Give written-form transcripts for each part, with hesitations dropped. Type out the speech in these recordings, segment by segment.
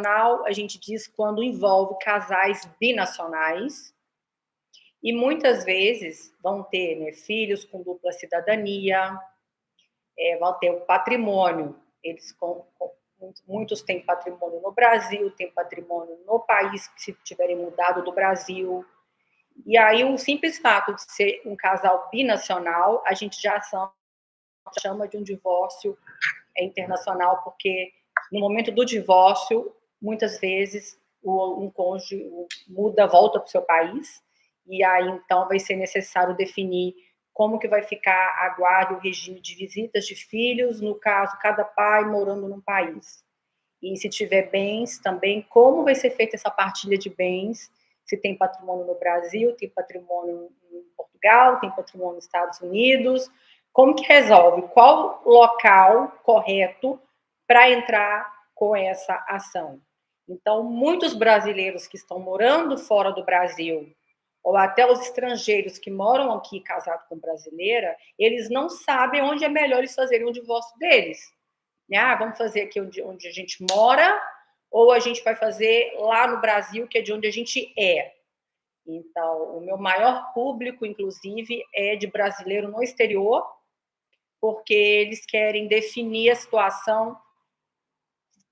a gente diz quando envolve casais binacionais, e muitas vezes vão ter, né, filhos com dupla cidadania, vão ter o patrimônio, muitos têm patrimônio no Brasil, têm patrimônio no país, se tiverem mudado do Brasil, e aí o simples fato de ser um casal binacional, a gente já chama de um divórcio internacional, porque no momento do divórcio, muitas vezes um cônjuge muda, volta para o seu país, e aí então vai ser necessário definir como que vai ficar a guarda e o regime de visitas de filhos, no caso, cada pai morando num país. E se tiver bens também, como vai ser feita essa partilha de bens, se tem patrimônio no Brasil, tem patrimônio em Portugal, tem patrimônio nos Estados Unidos, como que resolve? Qual local correto para entrar com essa ação? Então, muitos brasileiros que estão morando fora do Brasil, ou até os estrangeiros que moram aqui casados com brasileira, eles não sabem onde é melhor eles fazerem o divórcio deles. Vamos fazer aqui onde a gente mora, ou a gente vai fazer lá no Brasil, que é de onde a gente é. Então, o meu maior público, inclusive, é de brasileiro no exterior, porque eles querem definir a situação.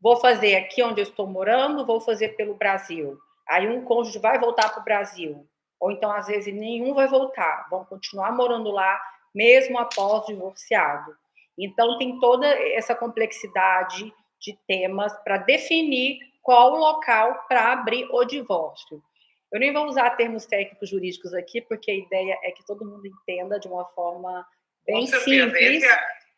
Vou fazer aqui onde eu estou morando, vou fazer pelo Brasil. Aí um cônjuge vai voltar para o Brasil. Ou então, às vezes, nenhum vai voltar. Vão continuar morando lá, mesmo após divorciado. Então, tem toda essa complexidade de temas para definir qual o local para abrir o divórcio. Eu nem vou usar termos técnicos jurídicos aqui, porque a ideia é que todo mundo entenda de uma forma bem simples.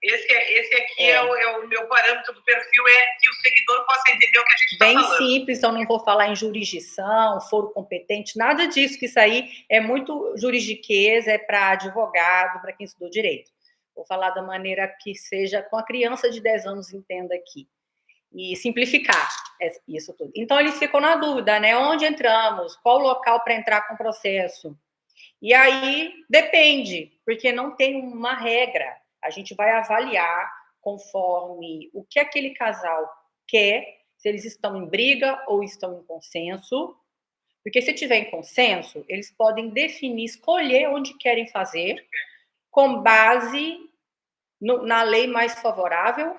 Esse aqui é o meu parâmetro do perfil, é que o seguidor possa entender o que a gente está falando. Bem simples, então não vou falar em jurisdição, foro competente, nada disso, que isso aí é muito juridiquês, é para advogado, para quem estudou direito. Vou falar da maneira que seja, com a criança de 10 anos entenda aqui. E simplificar isso tudo. Então, eles ficam na dúvida, né? Onde entramos? Qual o local para entrar com o processo? E aí, depende, porque não tem uma regra. A gente vai avaliar conforme o que aquele casal quer, se eles estão em briga ou estão em consenso. Porque se tiver em consenso, eles podem definir, escolher onde querem fazer, com base na lei mais favorável.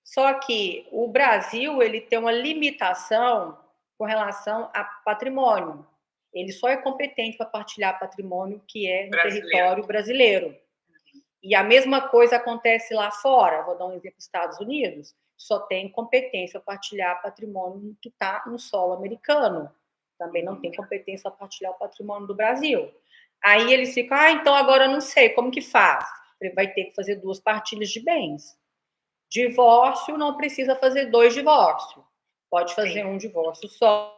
Só que o Brasil, ele tem uma limitação com relação a patrimônio. Ele só é competente para partilhar patrimônio que é no território brasileiro. E a mesma coisa acontece lá fora. Vou dar um exemplo: Estados Unidos só tem competência para partilhar patrimônio que está no solo americano. Também não tem competência para partilhar o patrimônio do Brasil. Aí eles ficam, então agora eu não sei como que faz. Ele vai ter que fazer 2 partilhas de bens. Divórcio não precisa fazer 2 divórcios. Pode fazer um divórcio só,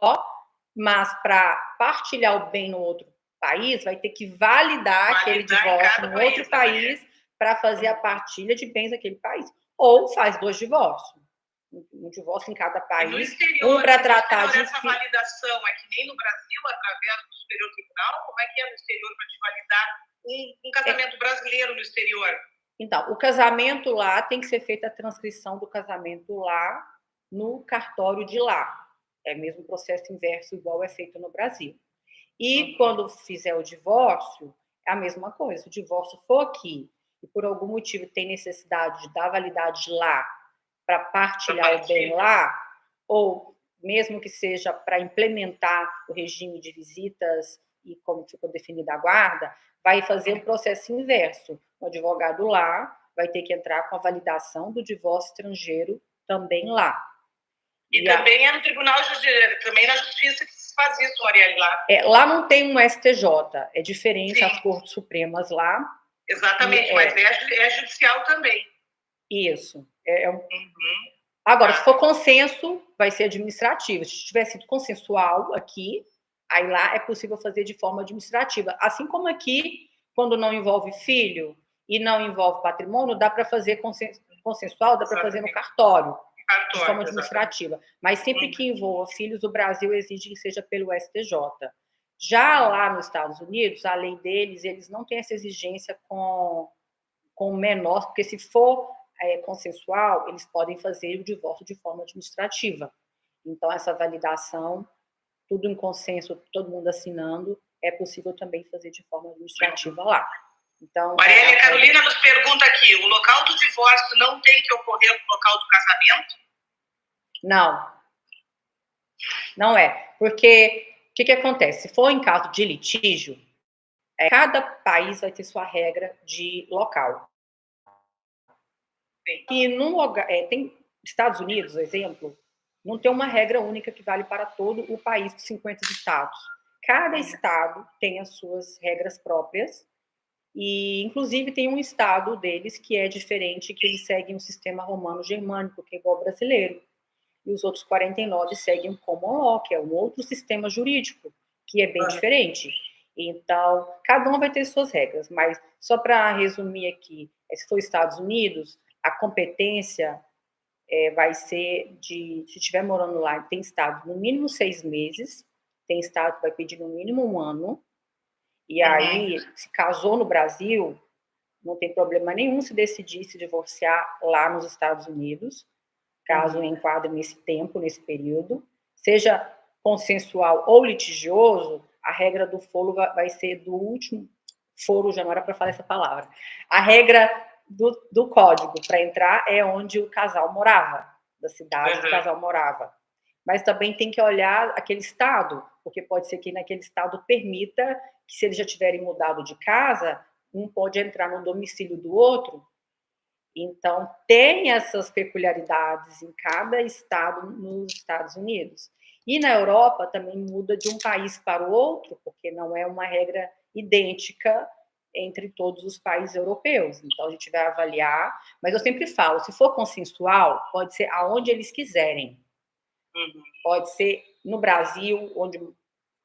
mas para partilhar o bem no outro país, vai ter que validar aquele divórcio no outro país para fazer a partilha de bens naquele país. Ou faz 2 divórcios. Um divórcio em cada país. Um para tratar de... Essa validação é que nem no Brasil, através do Superior Tribunal? Como é que é no exterior para te validar um casamento brasileiro no exterior? Então, o casamento lá tem que ser feita a transcrição do casamento lá no cartório de lá. É mesmo o processo inverso, igual é feito no Brasil. E quando fizer o divórcio, é a mesma coisa. Se o divórcio for aqui e por algum motivo tem necessidade de dar validade lá para partilhar o bem lá, ou mesmo que seja para implementar o regime de visitas e como ficou definida a guarda, vai fazer o processo inverso. O advogado lá vai ter que entrar com a validação do divórcio estrangeiro também lá. E também é no Tribunal, também na Justiça que se faz isso, Arielle, lá. Lá não tem um STJ, é diferente as Cortes Supremas lá. Exatamente, mas é judicial também. Isso. Agora, se for consenso, vai ser administrativo. Se tiver sido consensual aqui, aí lá é possível fazer de forma administrativa. Assim como aqui, quando não envolve filho e não envolve patrimônio, dá para fazer consensual, dá para fazer no cartório, de forma administrativa. Mas sempre que envolva filhos, o Brasil exige que seja pelo STJ. Já lá nos Estados Unidos, a lei deles, eles não têm essa exigência com menor, porque se for consensual, eles podem fazer o divórcio de forma administrativa. Então, essa validação, tudo em consenso, todo mundo assinando, é possível também fazer de forma administrativa lá. Então, Marielle Carolina nos pergunta aqui, o local do divórcio não tem que ocorrer no local do casamento? Não. Não é. Porque o que acontece? Se for em caso de litígio, cada país vai ter sua regra de local. E no lugar, tem Estados Unidos, exemplo, não tem uma regra única que vale para todo o país de 50 estados. Cada estado tem as suas regras próprias e, inclusive, tem um estado deles que é diferente, que eles seguem um sistema romano-germânico, que é igual ao brasileiro. E os outros 49 seguem o common law, que é um outro sistema jurídico, que é bem diferente. Então, cada um vai ter suas regras, mas só para resumir aqui, se for Estados Unidos, a competência vai ser de, se estiver morando lá, tem estado no mínimo 6 meses, tem estado que vai pedir no mínimo 1 ano, e aí, se casou no Brasil, não tem problema nenhum se decidir se divorciar lá nos Estados Unidos, caso enquadre nesse tempo, nesse período, seja consensual ou litigioso, a regra do foro vai ser do último, foro já não era para falar essa palavra, a regra do código para entrar é onde o casal morava, da cidade que o casal morava. Mas também tem que olhar aquele estado, porque pode ser que naquele estado permita que, se eles já tiverem mudado de casa, um pode entrar no domicílio do outro. Então, tem essas peculiaridades em cada estado nos Estados Unidos. E na Europa também muda de um país para o outro, porque não é uma regra idêntica entre todos os países europeus. Então, a gente vai avaliar, mas eu sempre falo, se for consensual, pode ser aonde eles quiserem. Pode ser no Brasil, onde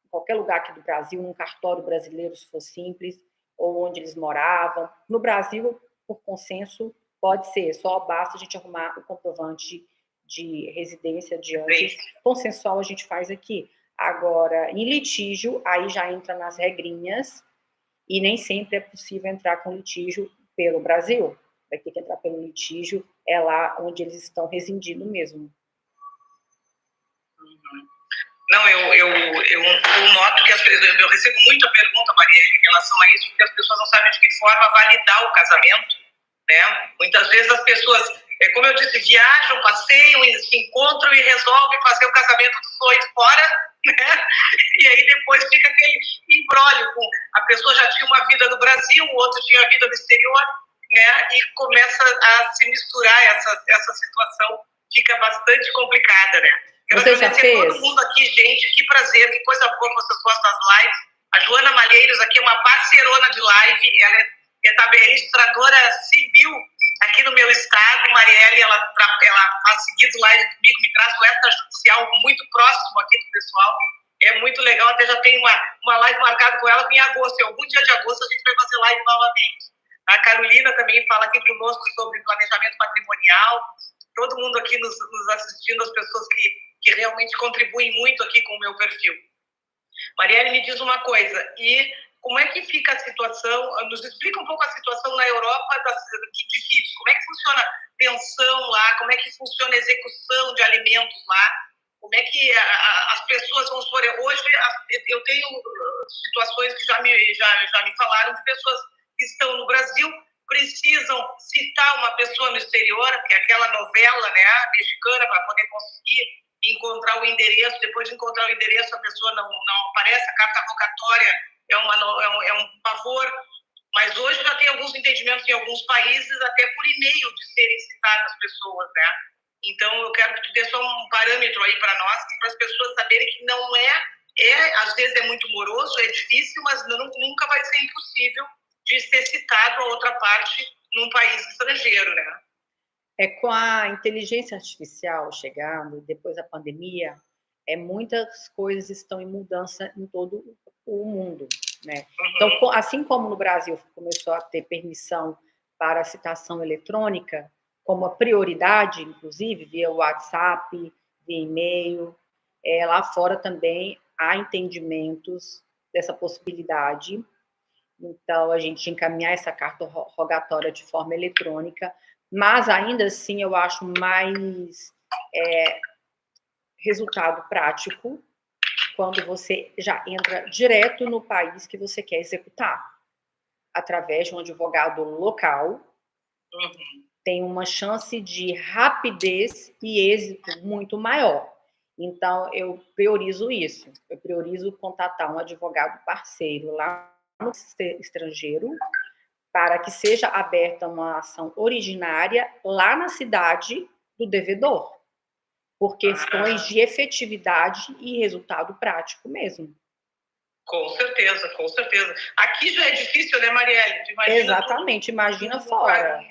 qualquer lugar aqui do Brasil, num cartório brasileiro, se for simples, ou onde eles moravam. No Brasil, por consenso, pode ser, só basta a gente arrumar o comprovante de residência de antes. Consensual a gente faz aqui. Agora, em litígio, aí já entra nas regrinhas, e nem sempre é possível entrar com litígio pelo Brasil. Vai ter que entrar pelo litígio, é lá onde eles estão residindo mesmo. Não, eu noto que eu recebo muita pergunta, Maria, em relação a isso, porque as pessoas não sabem de que forma validar o casamento, né? Muitas vezes as pessoas, como eu disse, viajam, passeiam, se encontram e resolvem fazer o casamento dos sonhos fora, né? E aí depois fica aquele imbróglio com a pessoa já tinha uma vida no Brasil, o outro tinha vida no exterior, né? E começa a se misturar essa situação, fica bastante complicada, né? Quero agradecer a todo mundo aqui, gente. Que prazer, que coisa boa que vocês gostam das lives. A Joana Malheiros aqui é uma parceirona de live. Ela é também registradora civil aqui no meu estado. Marielle, ela faz seguido live comigo, me traz o extrajudicial muito próximo aqui do pessoal. É muito legal. Até já tem uma live marcada com ela em agosto. Em algum dia de agosto a gente vai fazer live novamente. A Carolina também fala aqui conosco sobre planejamento patrimonial. Todo mundo aqui nos assistindo, as pessoas que realmente contribuem muito aqui com o meu perfil. Marielle, me diz uma coisa, e como é que fica a situação, nos explica um pouco a situação na Europa de filhos, como é que funciona a pensão lá, como é que funciona a execução de alimentos lá, como é que as pessoas vão supor, hoje eu tenho situações que já me falaram de pessoas que estão no Brasil, precisam citar uma pessoa no exterior, que é aquela novela, né, mexicana, para poder conseguir encontrar o endereço. Depois de encontrar o endereço, a pessoa não aparece, a carta rogatória é um pavor. Mas hoje já tem alguns entendimentos em alguns países, até por e-mail, de serem citadas pessoas, né? Então, eu quero que tu dê só um parâmetro aí para nós, para as pessoas saberem que não às vezes é muito moroso, é difícil, mas nunca vai ser impossível de ser citado a outra parte num país estrangeiro, né? Com a inteligência artificial chegando, depois da pandemia, muitas coisas estão em mudança em todo o mundo, né? Então, assim como no Brasil começou a ter permissão para a citação eletrônica, como a prioridade, inclusive, via WhatsApp, via e-mail, lá fora também há entendimentos dessa possibilidade. Então, a gente encaminhar essa carta rogatória de forma eletrônica, Mas, ainda assim, eu acho mais resultado prático quando você já entra direto no país que você quer executar, através de um advogado local. Tem uma chance de rapidez e êxito muito maior. Então, eu priorizo isso. Eu priorizo contatar um advogado parceiro lá no estrangeiro para que seja aberta uma ação originária lá na cidade do devedor, por questões de efetividade e resultado prático mesmo. Com certeza, com certeza. Aqui já é difícil, né, Marielle? Tu imagina Exatamente, imagina fora.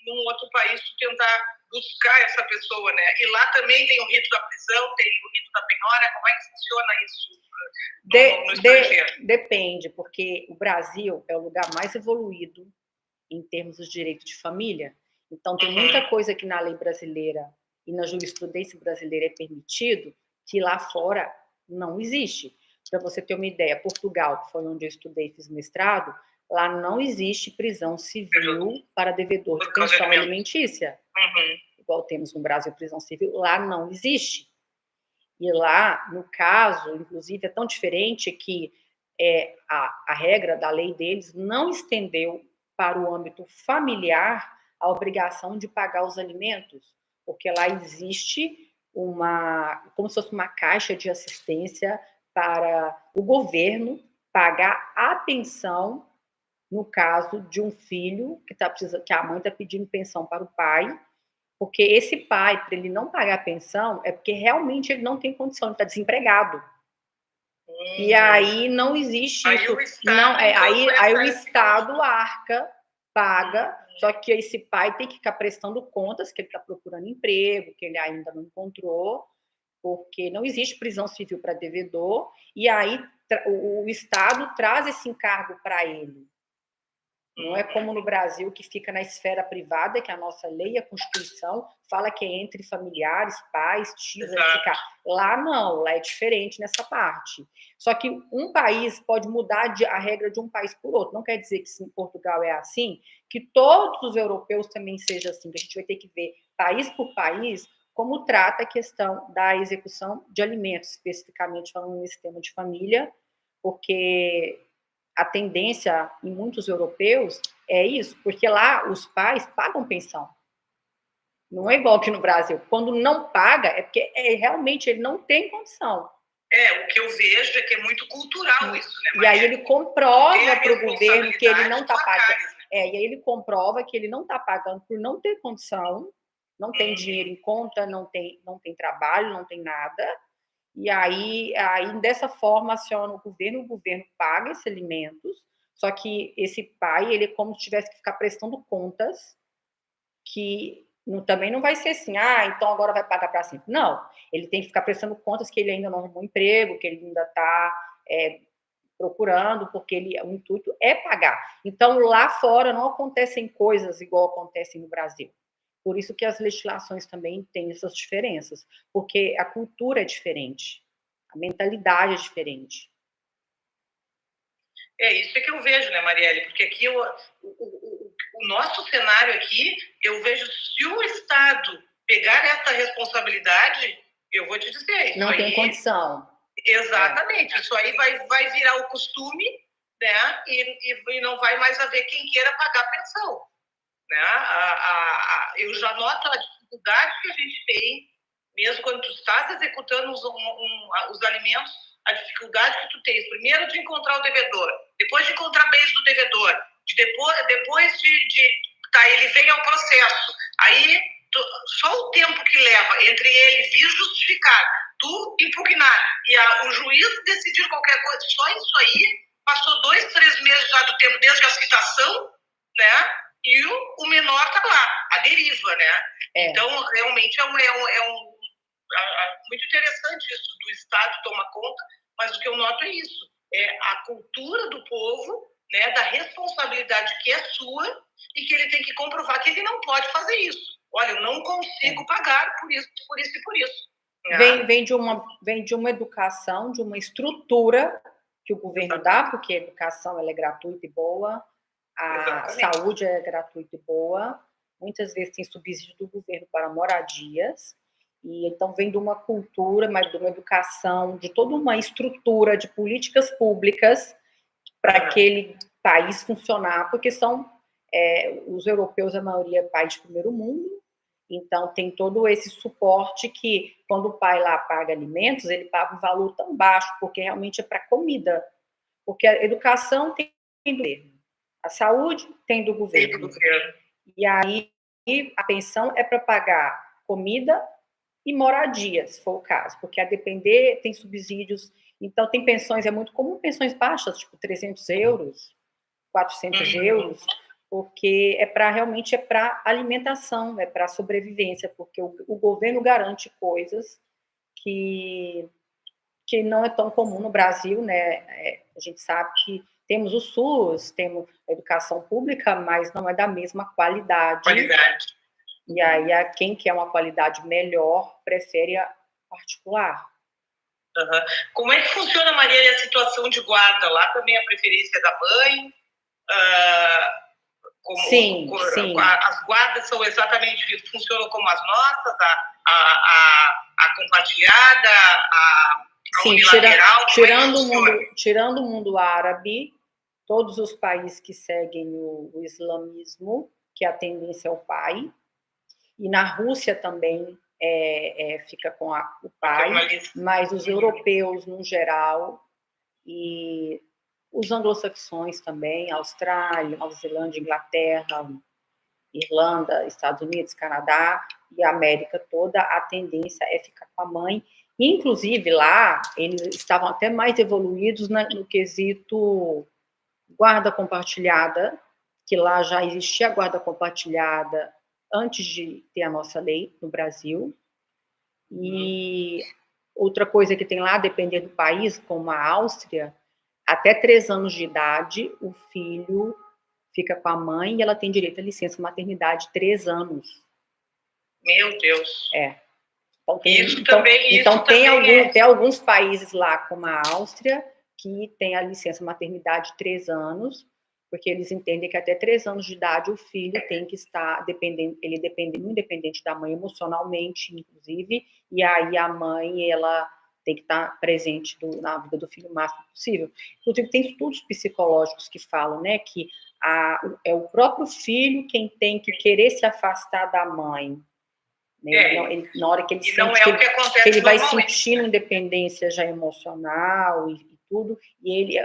Num outro país, tu tentar buscar essa pessoa, né? E lá também tem o rito da prisão, tem o rito da penhora. Como é que funciona isso no estrangeiro? Depende, porque o Brasil é o lugar mais evoluído em termos de direito de família. Então, tem muita coisa que na lei brasileira e na jurisprudência brasileira é permitido, que lá fora não existe. Para você ter uma ideia, Portugal, que foi onde eu estudei, fiz mestrado, lá não existe prisão civil para devedor de pensão alimentícia. Igual temos no Brasil prisão civil, lá não existe. E lá, no caso, inclusive, é tão diferente que a regra da lei deles não estendeu para o âmbito familiar a obrigação de pagar os alimentos, porque lá existe como se fosse uma caixa de assistência para o governo pagar a pensão no caso de um filho que a mãe está pedindo pensão para o pai, porque esse pai, para ele não pagar a pensão, é porque realmente ele não tem condição, ele está desempregado. E aí não existe aí isso. O Estado, aí o Estado arca, paga, só que esse pai tem que ficar prestando contas que ele está procurando emprego, que ele ainda não encontrou, porque não existe prisão civil para devedor, e aí o Estado traz esse encargo para ele. Não é como no Brasil, que fica na esfera privada, que a nossa lei, a Constituição, fala que é entre familiares, pais, tios, ficar. Lá não, lá é diferente nessa parte. Só que um país pode mudar a regra de um país por outro. Não quer dizer que se em Portugal é assim, que todos os europeus também seja assim, que a gente vai ter que ver, país por país, como trata a questão da execução de alimentos, especificamente falando no sistema de família, porque a tendência em muitos europeus é isso, porque lá os pais pagam pensão. Não é igual aqui no Brasil. Quando não paga, é porque realmente ele não tem condição. O que eu vejo é que é muito cultural isso, né, Maria? E aí ele comprova para o governo que ele não está pagando. E aí ele comprova que ele não está pagando por não ter condição, não tem dinheiro em conta, não tem trabalho, não tem nada. E aí dessa forma, aciona o governo paga esses alimentos, só que esse pai, ele é como se tivesse que ficar prestando contas, que também não vai ser assim, então agora vai pagar para sempre. Não, ele tem que ficar prestando contas que ele ainda não arrumou emprego, que ele ainda está procurando, porque o intuito é pagar. Então, lá fora não acontecem coisas igual acontecem no Brasil. Por isso que as legislações também têm essas diferenças, porque a cultura é diferente, a mentalidade é diferente. Isso é que eu vejo, né, Marielle? Porque aqui o nosso cenário aqui, eu vejo, se o Estado pegar essa responsabilidade, eu vou te dizer, não tem condição. Exatamente, isso aí vai virar o costume, né? E não vai mais haver quem queira pagar a pensão. Né? Eu já noto a dificuldade que a gente tem, mesmo quando tu estás executando os alimentos, a dificuldade que tu tens, primeiro de encontrar o devedor, depois de encontrar bens do devedor, depois ele vem ao processo, aí só o tempo que leva entre ele vir justificar, tu impugnar e o juiz decidir qualquer coisa, só isso aí passou 2, 3 meses já do tempo desde a citação, né? E o menor está lá, a deriva, né? Então, realmente é muito interessante isso do Estado tomar conta, mas o que eu noto é isso, é a cultura do povo, né, da responsabilidade que é sua e que ele tem que comprovar que ele não pode fazer isso. Olha, eu não consigo pagar por isso e por isso. Né? Vem de uma educação, de uma estrutura que o governo dá, porque a educação ela é gratuita e boa, a saúde é gratuita e boa, muitas vezes tem subsídio do governo para moradias, e então vem de uma cultura, mas de uma educação, de toda uma estrutura de políticas públicas para aquele país funcionar, porque são os europeus, a maioria é país de primeiro mundo, então tem todo esse suporte que, quando o pai lá paga alimentos, ele paga um valor tão baixo, porque realmente é para comida, porque a educação tem do governo, a saúde tem do governo, e aí a pensão é para pagar comida e moradia, se for o caso, porque a depender tem subsídios, então tem pensões, é muito comum pensões baixas, tipo 300 euros, 400 euros, porque realmente é para alimentação, é para sobrevivência, porque o governo garante coisas que não é tão comum no Brasil, né? A gente sabe que temos o SUS, temos a educação pública, mas não é da mesma qualidade. E aí, quem quer uma qualidade melhor prefere a particular. Uhum. Como é que funciona, Maria, a situação de guarda? Lá também a preferência da mãe? Sim. As guardas são exatamente, funcionam como as nossas, a compartilhada, a unilateral? Tirando o mundo árabe, todos os países que seguem o islamismo, que a tendência é o pai, e na Rússia também fica com o pai, mas os europeus, no geral, e os anglo-saxões também, Austrália, Nova Zelândia, Inglaterra, Irlanda, Estados Unidos, Canadá e América toda, a tendência é ficar com a mãe. Inclusive, lá, eles estavam até mais evoluídos no quesito guarda compartilhada, que lá já existia a guarda compartilhada antes de ter a nossa lei no Brasil. E outra coisa que tem lá, dependendo do país, como a Áustria, até 3 anos de idade, o filho fica com a mãe e ela tem direito à licença maternidade 3 anos. Meu Deus! Então, tem alguns países lá, como a Áustria, que tem a licença maternidade 3 anos, porque eles entendem que até 3 anos de idade o filho tem que estar independente da mãe emocionalmente, inclusive, e aí a mãe, ela tem que estar presente na vida do filho o máximo possível. Inclusive, tem estudos psicológicos que falam, né, que é o próprio filho quem tem que querer se afastar da mãe. Na hora que ele sente que ele vai sentindo independência já emocional e tudo, e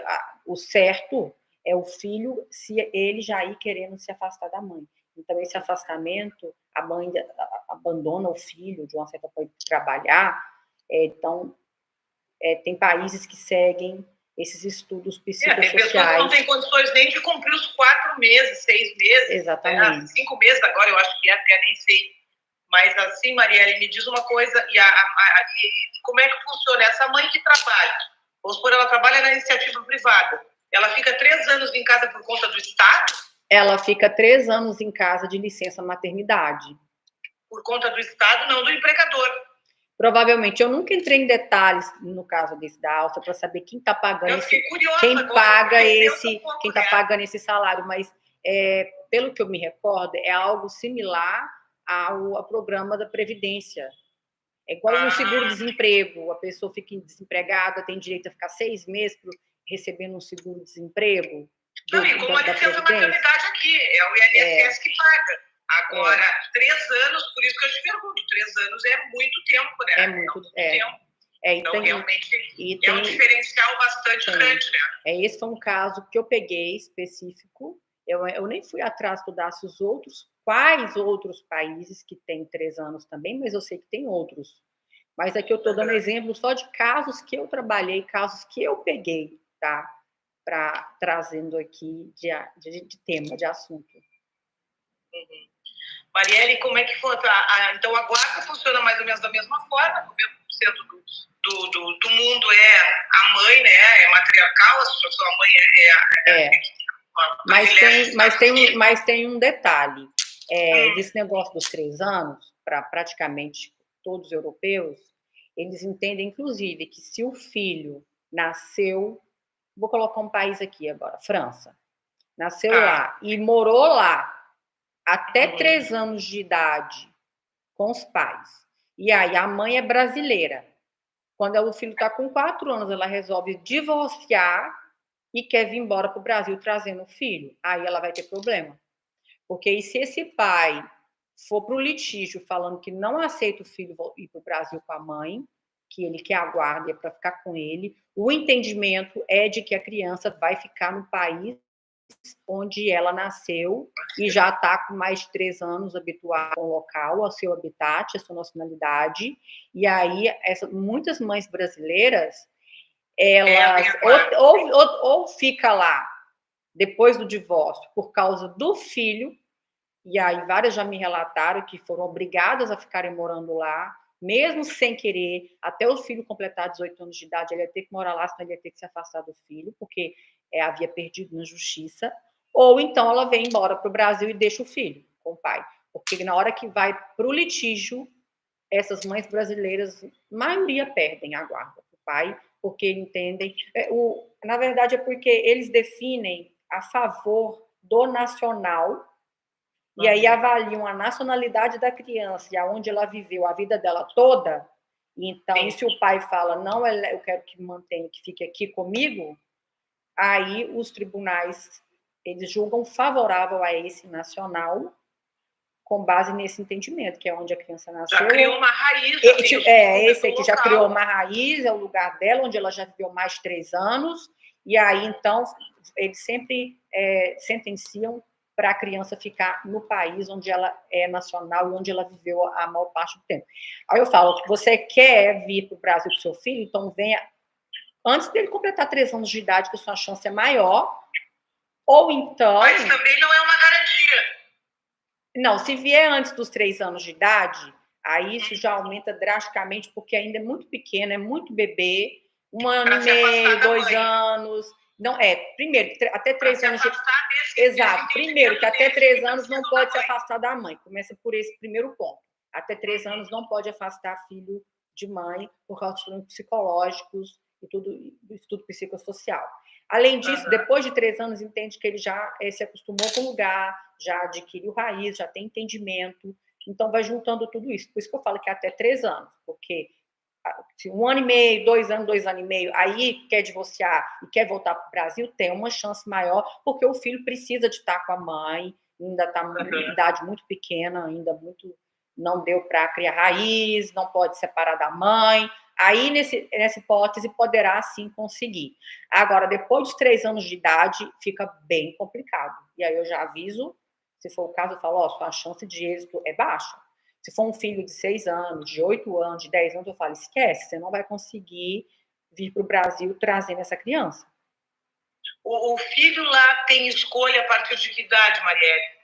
o certo é o filho, se ele já ir querendo se afastar da mãe. Então, esse afastamento, a mãe abandona o filho de uma certa forma para trabalhar. Então, tem países que seguem esses estudos psicossociais. Tem pessoas que não têm condições nem de cumprir os 4 meses, 6 meses. Exatamente. 5 meses agora, eu acho que até nem sei. Mas assim, Marielle, me diz uma coisa, e como é que funciona? Essa mãe que trabalha, vamos supor, ela trabalha na iniciativa privada, ela fica 3 anos em casa por conta do Estado? Ela fica 3 anos em casa de licença maternidade. Por conta do Estado, não do empregador. Provavelmente, eu nunca entrei em detalhes no caso desse da Áustria para saber quem está pagando quem está pagando esse salário, mas pelo que eu me recordo, é algo similar ao programa da Previdência. É igual no seguro-desemprego, a pessoa fica desempregada, tem direito a ficar 6 meses recebendo um seguro-desemprego. E como a licença maternidade aqui, é o INSS que paga. Agora, 3 anos, por isso que eu te pergunto, 3 anos é muito tempo, né? É muito tempo. Então, realmente, é um diferencial bastante grande, né? Esse foi um caso que eu peguei específico. Eu nem fui atrás estudar quais outros países que têm 3 anos também, mas eu sei que tem outros. Mas aqui eu estou dando exemplo só de casos que eu trabalhei, casos que eu peguei, tá? Trazendo aqui de tema, de assunto. Marielle, como é que foi? Então, a guarda funciona mais ou menos da mesma forma, 90% do mundo é a mãe, né? É matriarcal, a sua mãe Mas tem um detalhe. Desse negócio dos 3 anos, para praticamente todos os europeus, eles entendem, inclusive, que se o filho nasceu... Vou colocar um país aqui agora, França. Nasceu lá e morou lá até 3 anos de idade com os pais. E aí a mãe é brasileira. Quando o filho está com 4 anos, ela resolve divorciar e quer vir embora para o Brasil trazendo o filho. Aí ela vai ter problema. Porque e se esse pai for para o litígio falando que não aceita o filho ir para o Brasil com a mãe, que ele quer a guarda para ficar com ele, o entendimento é de que a criança vai ficar no país onde ela nasceu e já está com mais de 3 anos habituada ao local, ao seu habitat, à sua nacionalidade. E aí, muitas mães brasileiras, elas ou fica lá depois do divórcio por causa do filho, e aí várias já me relataram que foram obrigadas a ficarem morando lá, mesmo sem querer, até o filho completar 18 anos de idade, ele ia ter que morar lá, senão ele ia ter que se afastar do filho, porque havia perdido na justiça, ou então ela vem embora para o Brasil e deixa o filho com o pai, porque na hora que vai para o litígio, essas mães brasileiras, a maioria perdem a guarda do pai, porque entendem, na verdade é porque eles definem a favor do nacional, e aí avaliam a nacionalidade da criança e aonde ela viveu a vida dela toda. Então, se o pai fala, não, eu quero que mantenha, que fique aqui comigo, aí os tribunais, eles julgam favorável a esse nacional, com base nesse entendimento, que é onde a criança nasceu. Já criou uma raiz. Esse aqui já criou uma raiz, é o lugar dela, onde ela já viveu mais de 3 anos, e aí, então, eles sempre sentenciam para a criança ficar no país onde ela é nacional e onde ela viveu a maior parte do tempo. Aí eu falo, você quer vir para o Brasil com seu filho, então venha antes dele completar 3 anos de idade, que a sua chance é maior, ou então... Mas também não é uma garantia. Não, se vier antes dos 3 anos de idade, aí isso já aumenta drasticamente, porque ainda é muito pequeno, é muito bebê, 1 ano e meio, 2 anos... Não, primeiro, até 3 anos de... Exato, primeiro, que até 3 anos não pode se afastar da mãe. Começa por esse primeiro ponto. Até 3 anos não pode afastar filho de mãe por causa dos problemas psicológicos e tudo, do estudo psicossocial. Além disso, depois de 3 anos, entende que ele já se acostumou com o lugar, já adquiriu raiz, já tem entendimento. Então, vai juntando tudo isso. Por isso que eu falo que é até 3 anos, porque... 1 ano e meio, 2 anos, 2 anos e meio, aí quer divorciar e quer voltar para o Brasil, tem uma chance maior, porque o filho precisa de estar com a mãe, ainda está em idade muito pequena, ainda muito não deu para criar raiz, não pode separar da mãe. Aí, nessa hipótese, poderá sim conseguir. Agora, depois dos 3 anos de idade, fica bem complicado. E aí eu já aviso, se for o caso, eu falo, sua chance de êxito é baixa. Se for um filho de 6 anos, de 8 anos, de 10 anos, eu falo, esquece, você não vai conseguir vir para o Brasil trazendo essa criança. O filho lá tem escolha a partir de que idade, Marielle?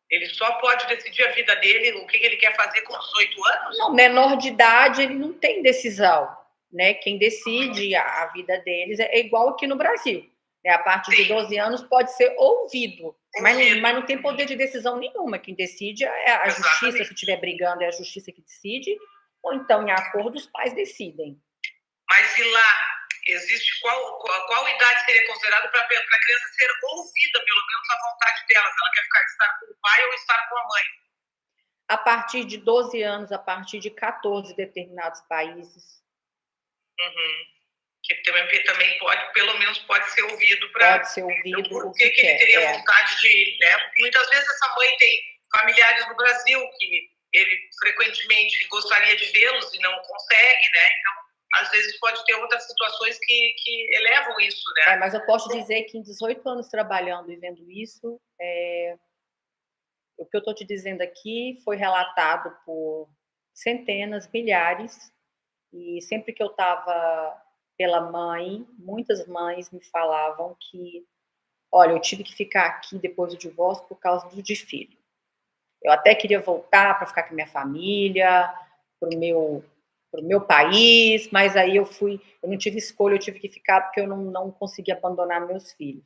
Ele só pode decidir a vida dele, o que ele quer fazer com 18 anos? Não, menor de idade, ele não tem decisão, né? Quem decide a vida deles é igual aqui no Brasil. A partir de 12 anos pode ser ouvido, mas não tem poder de decisão nenhuma. Quem decide é a justiça, se estiver brigando, é a justiça que decide, ou então, em acordo, os pais decidem. Mas e lá, existe qual idade seria considerada para a criança ser ouvida, pelo menos a vontade dela, se ela quer estar com o pai ou estar com a mãe? A partir de 12 anos, a partir de 14 determinados países. Que também pode, pelo menos pode ser ouvido para... Pode ser ouvido o que ele teria vontade de... Né? Muitas vezes essa mãe tem familiares no Brasil que ele frequentemente gostaria de vê-los e não consegue, né? Então, às vezes pode ter outras situações que elevam isso, né? Mas eu posso dizer que em 18 anos trabalhando e vendo isso, o que eu estou te dizendo aqui foi relatado por centenas, milhares, e sempre que eu estava pela mãe, muitas mães me falavam que, olha, eu tive que ficar aqui depois do divórcio por causa do filho. Eu até queria voltar para ficar com a minha família, para o meu país, mas aí eu não tive escolha, eu tive que ficar porque eu não consegui abandonar meus filhos.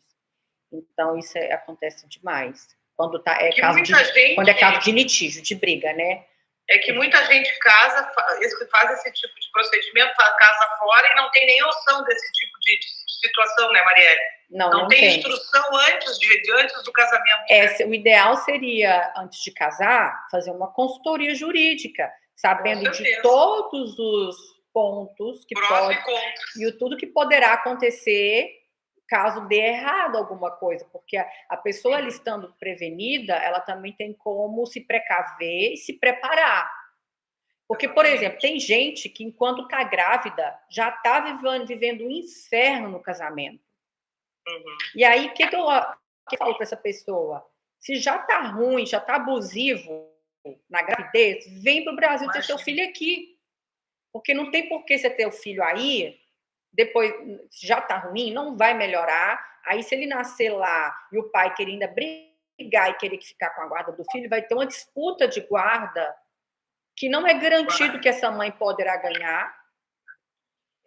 Então, isso acontece demais. Quando é caso de litígio, de briga, né? É que muita gente faz esse tipo de procedimento, casa fora e não tem nem noção desse tipo de situação, né, Marielle? Não tem instrução antes do casamento. O ideal seria, antes de casar, fazer uma consultoria jurídica, sabendo de todos os pontos que e tudo que poderá acontecer caso dê errado alguma coisa, porque a pessoa, ela estando prevenida, ela também tem como se precaver e se preparar. Porque, por exemplo, tem gente que, enquanto está grávida, já está vivendo um inferno no casamento. E aí, o que eu falo para essa pessoa? Se já está ruim, já está abusivo na gravidez, vem para o Brasil ter seu filho aqui. Porque não tem por que você ter o filho aí, depois, se já está ruim, não vai melhorar. Aí, se ele nascer lá e o pai querer ainda brigar e querer ficar com a guarda do filho, vai ter uma disputa de guarda que não é garantido que essa mãe poderá ganhar.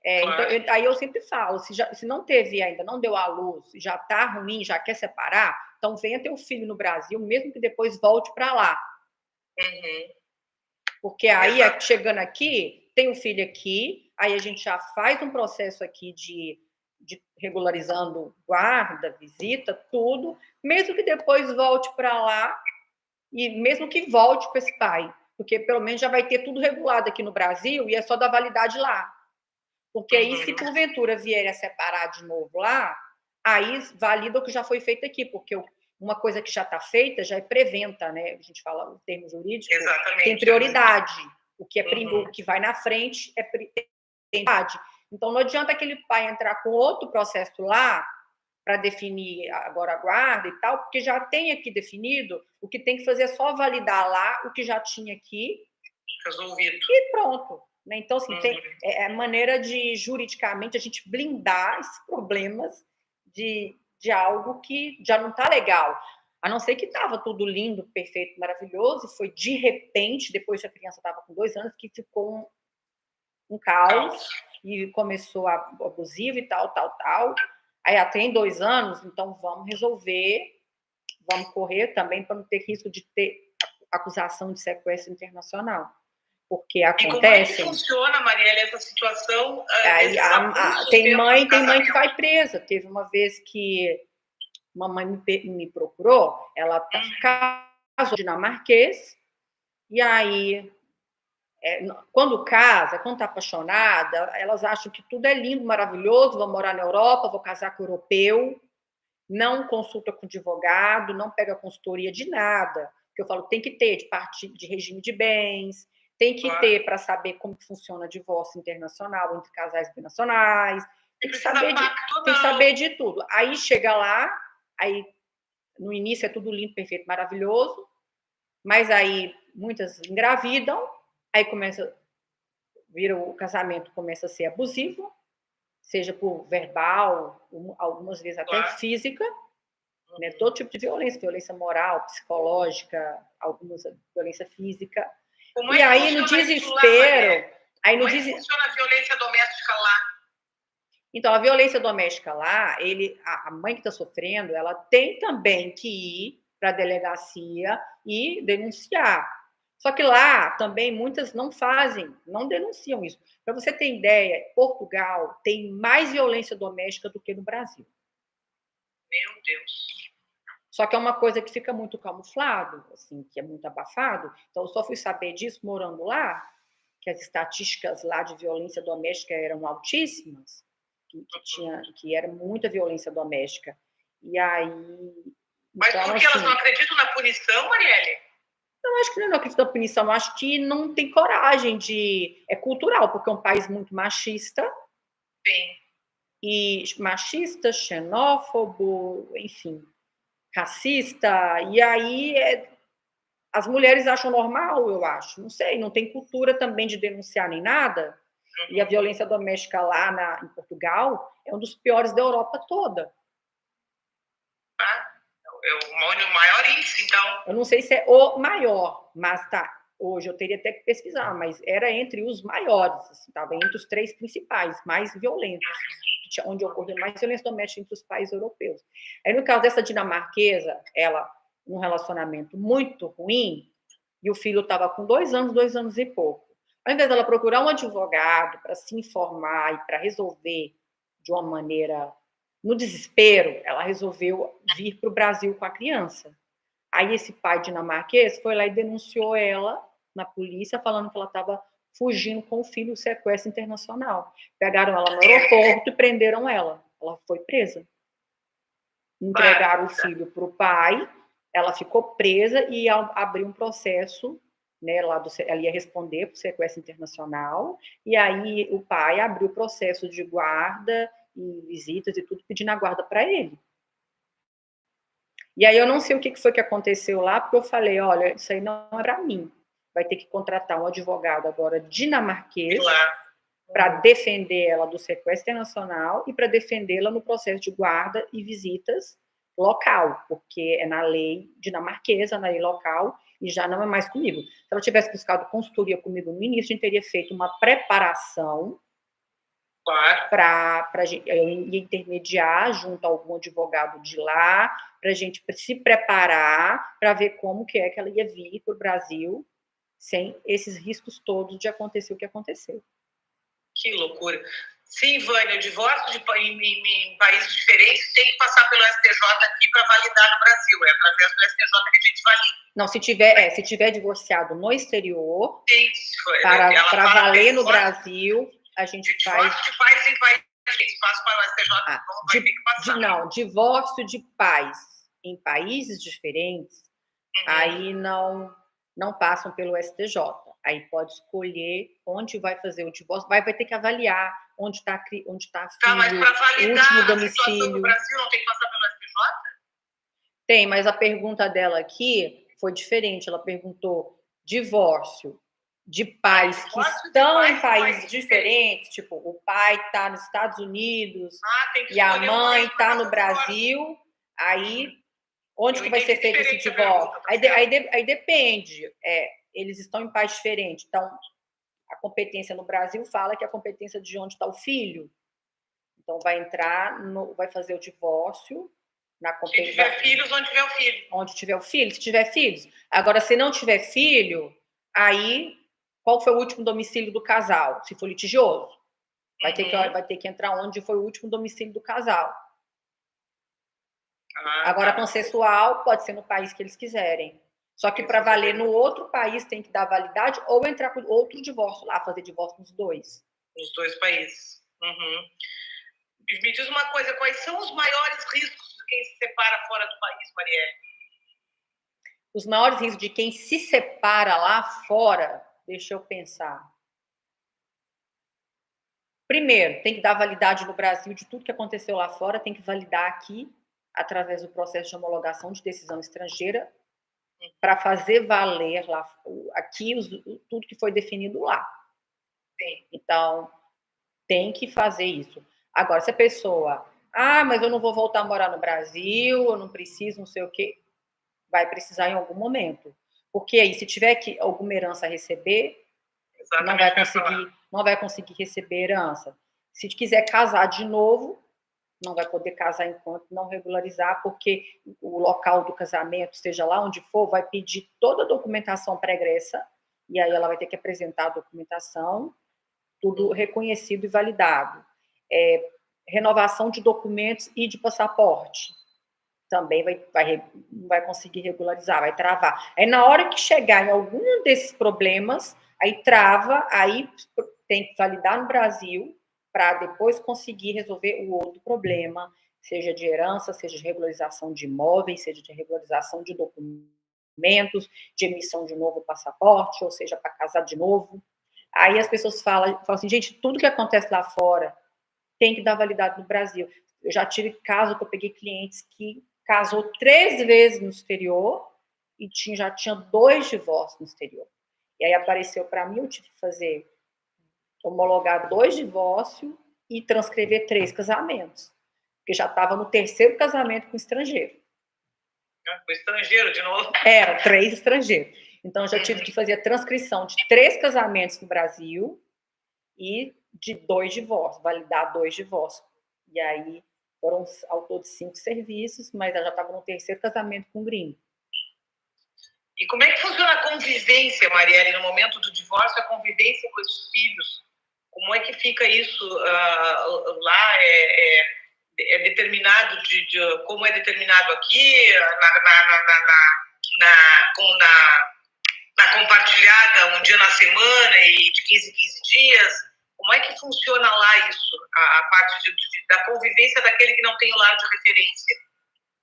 Então, aí eu sempre falo, se não teve ainda, não deu à luz, já está ruim, já quer separar, então venha ter o filho no Brasil, mesmo que depois volte para lá. Porque aí, chegando aqui, tem o filho aqui, aí a gente já faz um processo aqui de regularizando guarda, visita, tudo, mesmo que depois volte para lá, e mesmo que volte com esse pai, porque pelo menos já vai ter tudo regulado aqui no Brasil e é só dar validade lá. Porque aí, se porventura vier a separar de novo lá, aí valida o que já foi feito aqui, porque uma coisa que já está feita já é preventa, né? A gente fala o termo jurídico, tem prioridade. O que o que vai na frente é prioridade. Então, não adianta aquele pai entrar com outro processo lá para definir agora a guarda e tal, porque já tem aqui definido, o que tem que fazer é só validar lá o que já tinha aqui. Resolvido. E pronto. Então, assim, tem maneira de, juridicamente, a gente blindar esses problemas de algo que já não está legal. A não ser que estava tudo lindo, perfeito, maravilhoso, e foi de repente, depois que a criança estava com 2 anos, que ficou um caos, e começou a abusivo e tal. Aí, tem 2 anos, então vamos resolver, vamos correr também para não ter risco de ter acusação de sequestro internacional. Porque acontece. E como é que funciona, Marielle, essa situação? Aí, tem mãe que vai presa. Teve uma vez que uma mãe me procurou, ela casou dinamarquês, e aí, quando casa, quando está apaixonada, elas acham que tudo é lindo, maravilhoso, vou morar na Europa, vou casar com europeu, não consulta com advogado, não pega consultoria de nada. Porque eu falo, tem que ter de regime de bens, tem que ter para saber como funciona divórcio internacional entre casais binacionais, tem que saber de tudo. Aí chega lá, aí no início é tudo lindo, perfeito, maravilhoso, mas aí muitas engravidam, aí o casamento começa a ser abusivo, seja por verbal, algumas vezes até física, né? Todo tipo de violência moral, psicológica, algumas violência física. Como e aí, no desespero... Como funciona a violência doméstica lá? Então, a violência doméstica lá, a mãe que está sofrendo, ela tem também que ir para a delegacia e denunciar. Só que lá também muitas não denunciam isso. Para você ter ideia, Portugal tem mais violência doméstica do que no Brasil. Meu Deus. Só que é uma coisa que fica muito camuflado, assim, que é muito abafado. Então, eu só fui saber disso morando lá, que as estatísticas lá de violência doméstica eram altíssimas, que era muita violência doméstica. E aí... Mas então, por que elas não acreditam na punição, Marielle? Não, acho que não acredito na punição, acho que não tem coragem é cultural, porque é um país muito machista. Sim. E machista, xenófobo, enfim, racista, e aí as mulheres acham normal, eu acho, não sei, não tem cultura também de denunciar nem nada, e a violência doméstica lá em Portugal é um dos piores da Europa toda. É o maior índice, então. Eu não sei se é o maior, mas hoje eu teria até que pesquisar, mas era entre os maiores, estava entre os 3 principais, mais violentos, onde ocorreu mais violência doméstica entre os países europeus. Aí, no caso dessa dinamarquesa, ela, num relacionamento muito ruim, E o filho estava com 2 anos e pouco. Ao invés dela procurar um advogado para se informar e para resolver de uma maneira no desespero, ela resolveu vir para o Brasil com a criança. Aí esse pai dinamarquês foi lá e denunciou ela na polícia, falando que ela estava fugindo com o filho, sequestro internacional. Pegaram ela no aeroporto e prenderam ela. Ela foi presa. Entregaram o filho para o pai, ela ficou presa e abriu um processo, né, ela ia responder por sequestro internacional, e aí o pai abriu o processo de guarda e visitas e tudo, pedindo a guarda para ele. E aí eu não sei o que foi que aconteceu lá, porque eu falei, olha, isso aí não é para mim. Vai ter que contratar um advogado agora dinamarquês para defender ela do sequestro internacional e para defendê-la no processo de guarda e visitas local, porque é na lei dinamarquesa, na lei local, e já não é mais comigo. Se ela tivesse buscado consultoria comigo no início, a gente teria feito uma preparação para eu intermediar junto a algum advogado de lá, para a gente se preparar para ver como que é que ela ia vir para o Brasil sem esses riscos todos de acontecer o que aconteceu. Que loucura. Sim, Vânia, o divórcio em países diferentes tem que passar pelo STJ aqui para validar no Brasil. É através do STJ que a gente valida. Não, se tiver divorciado no exterior, para valer no Brasil, a gente faz... Divórcio de pais em países diferentes, passa para o STJ, não vai ter que passar. Não, divórcio de pais em países diferentes, aí não passam pelo STJ. Aí pode escolher onde vai fazer o divórcio, vai ter que avaliar onde está filho, mas para validar o último domicílio. A situação do Brasil não tem que passar pelo STJ? Tem, mas a pergunta dela aqui foi diferente. Ela perguntou divórcio de pais que estão em países diferentes, tipo, o pai está nos Estados Unidos e a mãe está no Brasil, aí onde que vai ser feito esse divórcio? Aí depende. Eles estão em pais diferentes. Então, a competência no Brasil fala que a competência de onde está o filho. Então, vai fazer o divórcio na competência. Se tiver filhos, onde tiver o filho. Onde tiver o filho, se tiver filhos. Agora, se não tiver filho, aí, qual foi o último domicílio do casal? Se for litigioso, vai ter que entrar onde foi o último domicílio do casal. Agora, consensual pode ser no país que eles quiserem. Só que para valer no outro país tem que dar validade ou entrar com outro divórcio lá, fazer divórcio nos dois. Nos dois países. Me diz uma coisa, quais são os maiores riscos de quem se separa fora do país, Marielle? Os maiores riscos de quem se separa lá fora, deixa eu pensar. Primeiro, tem que dar validade no Brasil de tudo que aconteceu lá fora, tem que validar aqui, através do processo de homologação de decisão estrangeira, para fazer valer lá, aqui tudo que foi definido lá. Sim. Então, tem que fazer isso. Agora, se a pessoa, mas eu não vou voltar a morar no Brasil, eu não preciso, não sei o quê, vai precisar em algum momento. Porque aí, se tiver alguma herança a receber, não vai conseguir receber herança. Se quiser casar de novo, não vai poder casar enquanto não regularizar, porque o local do casamento, seja lá onde for, vai pedir toda a documentação pregressa, e aí ela vai ter que apresentar a documentação, tudo reconhecido e validado. Renovação de documentos e de passaporte. Também não vai conseguir regularizar, vai travar. Aí, na hora que chegar em algum desses problemas, aí trava, aí tem que validar no Brasil, para depois conseguir resolver o outro problema, seja de herança, seja de regularização de imóveis, seja de regularização de documentos, de emissão de novo passaporte, ou seja, para casar de novo. Aí as pessoas falam assim, gente, tudo que acontece lá fora tem que dar validade no Brasil. Eu já tive caso que eu peguei clientes que casou 3 vezes no exterior e já tinha 2 divórcios no exterior. E aí apareceu para mim, eu tive que homologar 2 divórcios e transcrever 3 casamentos. Porque já estava no 3º casamento com estrangeiro. Com estrangeiro, de novo? Era, 3 estrangeiros. Então, já tive que fazer a transcrição de 3 casamentos no Brasil e de 2 divórcios, validar 2 divórcios. E aí, foram ao todo 5 serviços, mas ela já estava no 3º casamento com gringo. E como é que funciona a convivência, Marielle, no momento do divórcio, a convivência com esses filhos? Como é que fica isso lá? É determinado como é determinado aqui na compartilhada um dia na semana e de 15 em 15 dias? Como é que funciona lá isso, a parte da convivência daquele que não tem o lar de referência?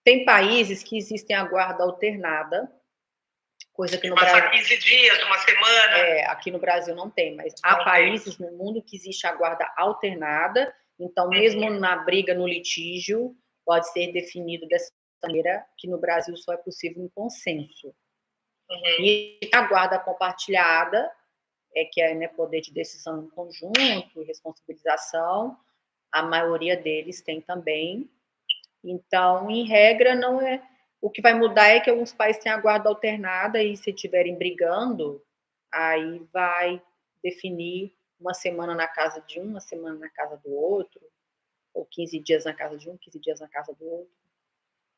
Tem países que existem a guarda alternada, coisa que no Brasil... 15 dias, uma semana. Aqui no Brasil não tem, mas há países no mundo que existe a guarda alternada, então mesmo na briga, no litígio, pode ser definido dessa maneira, que no Brasil só é possível um consenso. E a guarda compartilhada, que é, né, poder de decisão em conjunto, responsabilização, a maioria deles tem também. Então, em regra, não é... O que vai mudar é que alguns países têm a guarda alternada e, se estiverem brigando, aí vai definir uma semana na casa de um, uma semana na casa do outro, ou 15 dias na casa de um, 15 dias na casa do outro.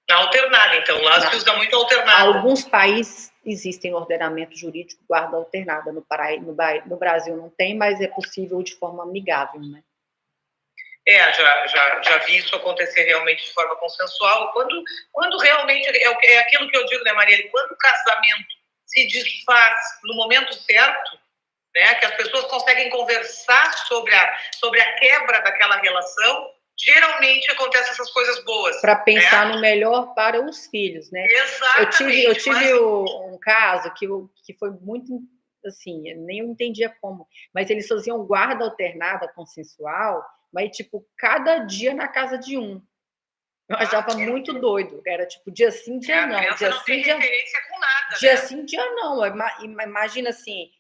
Alternada, então. Lá se usa muito alternada. Alguns países existem ordenamento jurídico guarda alternada. No Brasil não tem, mas é possível de forma amigável, né? Já vi isso acontecer realmente de forma consensual. Quando realmente, é aquilo que eu digo, né, Marielle? Quando o casamento se desfaz no momento certo, né, que as pessoas conseguem conversar sobre a quebra daquela relação, geralmente acontecem essas coisas boas. Para pensar no melhor para os filhos, né? Exatamente. Eu tive um caso que foi muito, assim, nem eu entendia como, mas eles faziam guarda alternada consensual, mas, tipo, cada dia na casa de um. Eu achava muito doido. Era, tipo, dia sim, dia não. A dia não tem referência com nada, dia sim, dia não. Imagina, assim,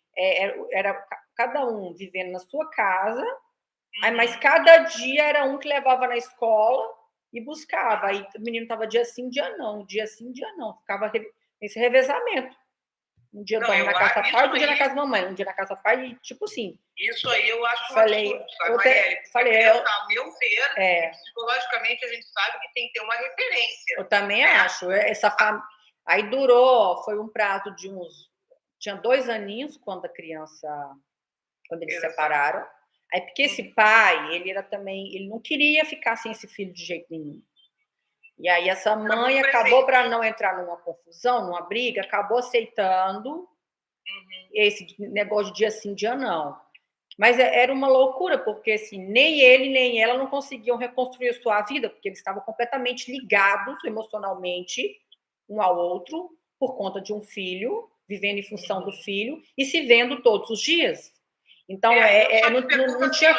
era cada um vivendo na sua casa, aí, mas cada dia era um que levava na escola e buscava. Aí o menino estava dia sim, dia não. Dia sim, dia não. Ficava esse revezamento. Um dia dorme na casa do pai, outro dia na casa da mamãe. Um dia na casa do pai, e tipo assim. Isso aí eu acho um absurdo, sabe, Marielle? Ao meu ver, psicologicamente, a gente sabe que tem que ter uma referência. Eu também acho. Aí durou, foi um prazo de uns... Tinha 2 aninhos quando eles se separaram. Aí, porque esse pai, ele não queria ficar sem esse filho de jeito nenhum. E aí essa mãe acabou, para não entrar numa confusão, numa briga, acabou aceitando esse negócio de dia sim, dia não. Mas era uma loucura, porque assim, nem ele nem ela não conseguiam reconstruir a sua vida, porque eles estavam completamente ligados emocionalmente um ao outro, por conta de um filho, vivendo em função do filho, e se vendo todos os dias. Então, não tinha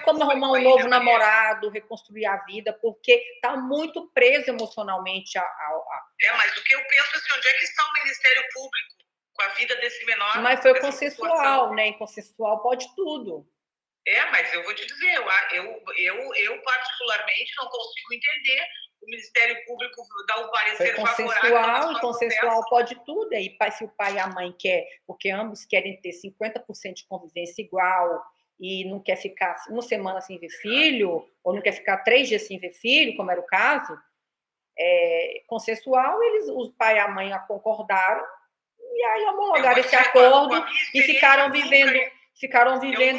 como arrumar um novo namorado, reconstruir a vida, porque está muito preso emocionalmente mas o que eu penso é assim, onde é que está o Ministério Público com a vida desse menor? Mas foi consensual, né? E consensual pode tudo. Mas eu vou te dizer, eu particularmente não consigo entender o Ministério Público dar um parecer favorável. E consensual pode tudo. Aí, se o pai e a mãe quer, porque ambos querem ter 50% de convivência igual e não quer ficar uma semana sem ver filho, ou não quer ficar 3 dias sem ver filho, como era o caso, consensual, o pai e a mãe concordaram, e aí homologaram esse acordo e ficaram vivendo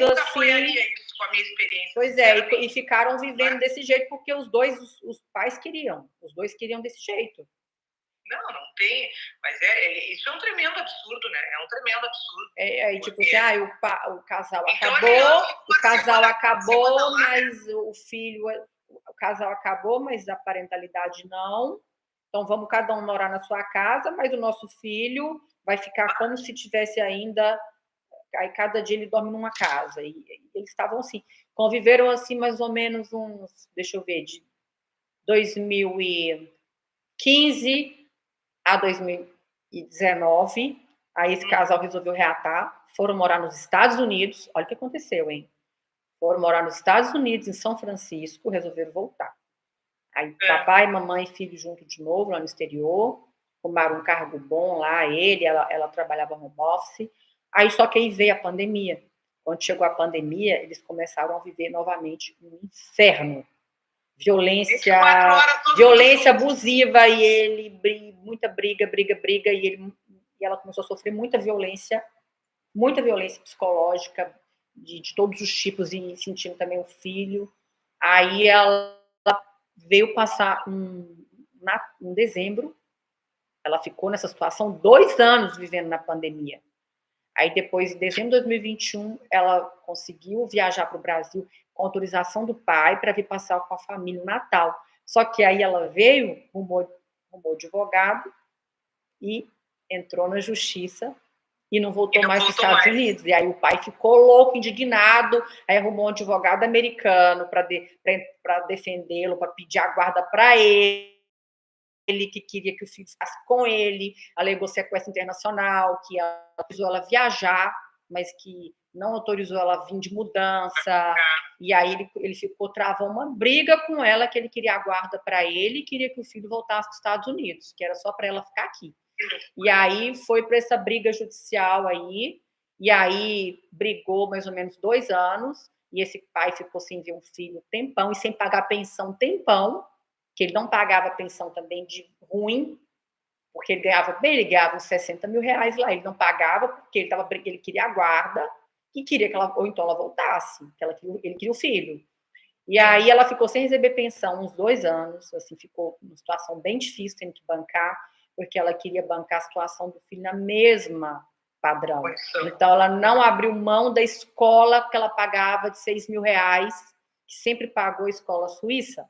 assim. Com a minha experiência. Pois e ficaram vivendo desse jeito, porque os pais queriam. Os dois queriam desse jeito. Não tem. Mas isso é um tremendo absurdo, né? É um tremendo absurdo. Aí, tipo assim, o casal acabou, mas o filho... O casal acabou, mas a parentalidade não. Então, vamos cada um morar na sua casa, mas o nosso filho vai ficar como se tivesse ainda... Aí cada dia ele dorme numa casa. E eles estavam assim, conviveram assim mais ou menos uns, deixa eu ver, de 2015 a 2019. Aí esse casal resolveu reatar, foram morar nos Estados Unidos. Olha o que aconteceu, hein? Foram morar nos Estados Unidos, em São Francisco, resolveram voltar. Aí papai, mamãe e filho junto de novo, lá no exterior, arrumaram um cargo bom lá, ela trabalhava home office. Aí só que aí veio a pandemia. Quando chegou a pandemia, eles começaram a viver novamente um inferno. Violência abusiva, e ele muita briga, e ela começou a sofrer muita violência psicológica, de todos os tipos, e sentindo também o filho. Aí ela veio passar em dezembro, ela ficou nessa situação 2 anos vivendo na pandemia. Aí depois, em dezembro de 2021, ela conseguiu viajar para o Brasil com autorização do pai para vir passar com a família no Natal. Só que aí ela veio, arrumou advogado e entrou na justiça e não voltou mais para os Estados Unidos. E aí o pai ficou louco, indignado, aí arrumou um advogado americano para defendê-lo, para pedir a guarda para ele, que queria que o filho ficasse com ele, alegou sequestro internacional, que autorizou ela viajar, mas que não autorizou ela vir de mudança. E aí ele travou uma briga com ela, que ele queria a guarda para ele e queria que o filho voltasse para os Estados Unidos, que era só para ela ficar aqui. E aí foi para essa briga judicial aí, e aí brigou mais ou menos 2 anos, e esse pai ficou sem ver um filho tempão, e sem pagar pensão tempão, que ele não pagava pensão também de ruim, porque ele ganhava uns 60 mil reais lá, ele não pagava porque ele queria a guarda, e queria que ela, ou então ela voltasse, ele queria o filho. E aí ela ficou sem receber pensão uns 2 anos, assim, ficou numa situação bem difícil, tendo que bancar, porque ela queria bancar a situação do filho na mesma padrão. Então, ela não abriu mão da escola que ela pagava de 6 mil reais, que sempre pagou a escola suíça.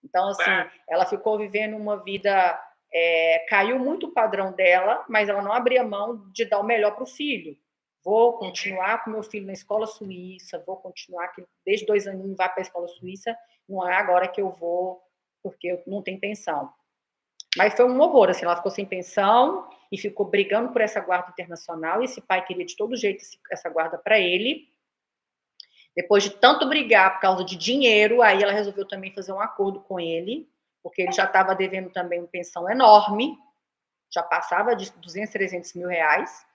Então, assim, ela ficou vivendo uma vida... caiu muito o padrão dela, mas ela não abria mão de dar o melhor para o filho. Vou continuar com meu filho na escola suíça, vou continuar, que desde 2 anos não vai para a escola suíça, não é agora que eu vou, porque eu não tenho pensão. Mas foi um horror, assim, ela ficou sem pensão e ficou brigando por essa guarda internacional, e esse pai queria de todo jeito essa guarda para ele. Depois de tanto brigar por causa de dinheiro, aí ela resolveu também fazer um acordo com ele, porque ele já estava devendo também uma pensão enorme, já passava de 200, 300 mil reais,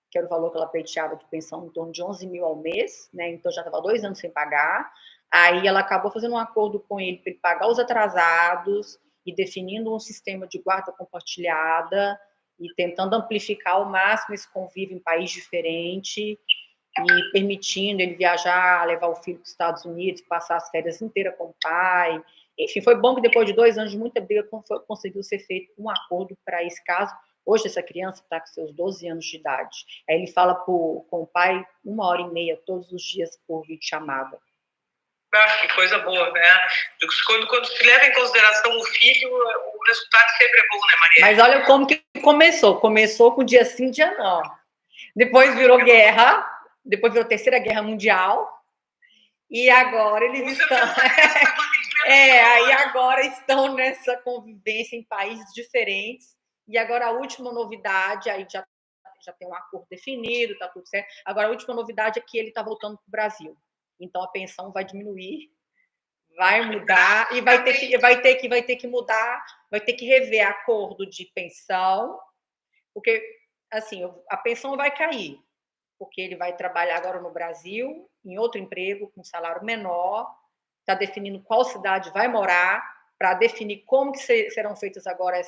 que era o valor que ela pleiteava de pensão, em torno de 11 mil ao mês, né? Então já estava 2 anos sem pagar. Aí ela acabou fazendo um acordo com ele para ele pagar os atrasados e definindo um sistema de guarda compartilhada e tentando amplificar ao máximo esse convívio em país diferente e permitindo ele viajar, levar o filho para os Estados Unidos, passar as férias inteiras com o pai. Enfim, foi bom que depois de 2 anos de muita briga conseguiu ser feito um acordo para esse caso. Hoje essa criança está com seus 12 anos de idade. Aí ele fala com o pai 1h30 todos os dias por videochamada. Que coisa boa, né? Quando se leva em consideração o filho, o resultado sempre é bom, né, Maria? Mas olha como que começou. Começou com dia sim, dia não. Depois virou guerra, depois virou Terceira Guerra Mundial, e agora eles estão... aí agora estão nessa convivência em países diferentes, e agora a última novidade, aí já tem um acordo definido, tá tudo certo. Agora a última novidade é que ele está voltando para o Brasil. Então a pensão vai diminuir, vai mudar, e vai ter que mudar, vai ter que rever acordo de pensão, porque assim, a pensão vai cair, porque ele vai trabalhar agora no Brasil, em outro emprego, com salário menor, está definindo qual cidade vai morar, para definir como que serão feitas agora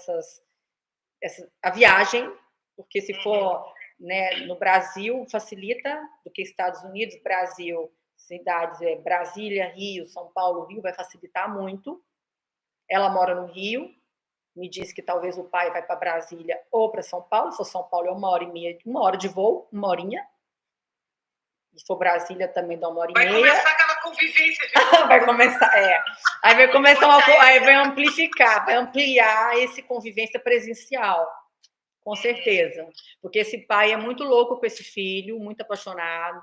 a viagem, porque se for, né, no Brasil, facilita, do que Estados Unidos, Brasil, cidades, Brasília, Rio, São Paulo, Rio, vai facilitar muito. Ela mora no Rio, me disse que talvez o pai vai para Brasília ou para São Paulo. Se for São Paulo, é 1h30, 1 hora de voo, 1 horinha. Se for Brasília, também dá 1h30. Vai começar aquela convivência de novo. Vai começar, Aí vai começar aí vai amplificar, vai ampliar esse convivência presencial, com certeza. Porque esse pai é muito louco com esse filho, muito apaixonado.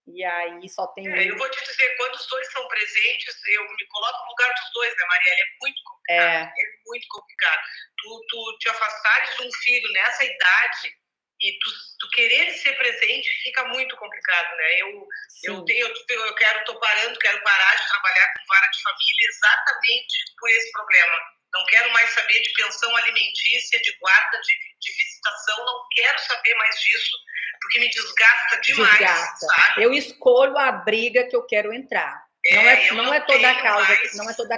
E aí só tem... eu vou te dizer, quando os dois são presentes, eu me coloco no lugar dos dois, né, Marielle? É muito complicado. É muito complicado. Tu te afastares de um filho nessa idade e tu querer ser presente fica muito complicado, né? Quero parar de trabalhar com vara de família exatamente por esse problema. Não quero mais saber de pensão alimentícia, de guarda, de visitação, não quero saber mais disso, porque me desgasta demais, sabe? Eu escolho a briga que eu quero entrar. Não é toda a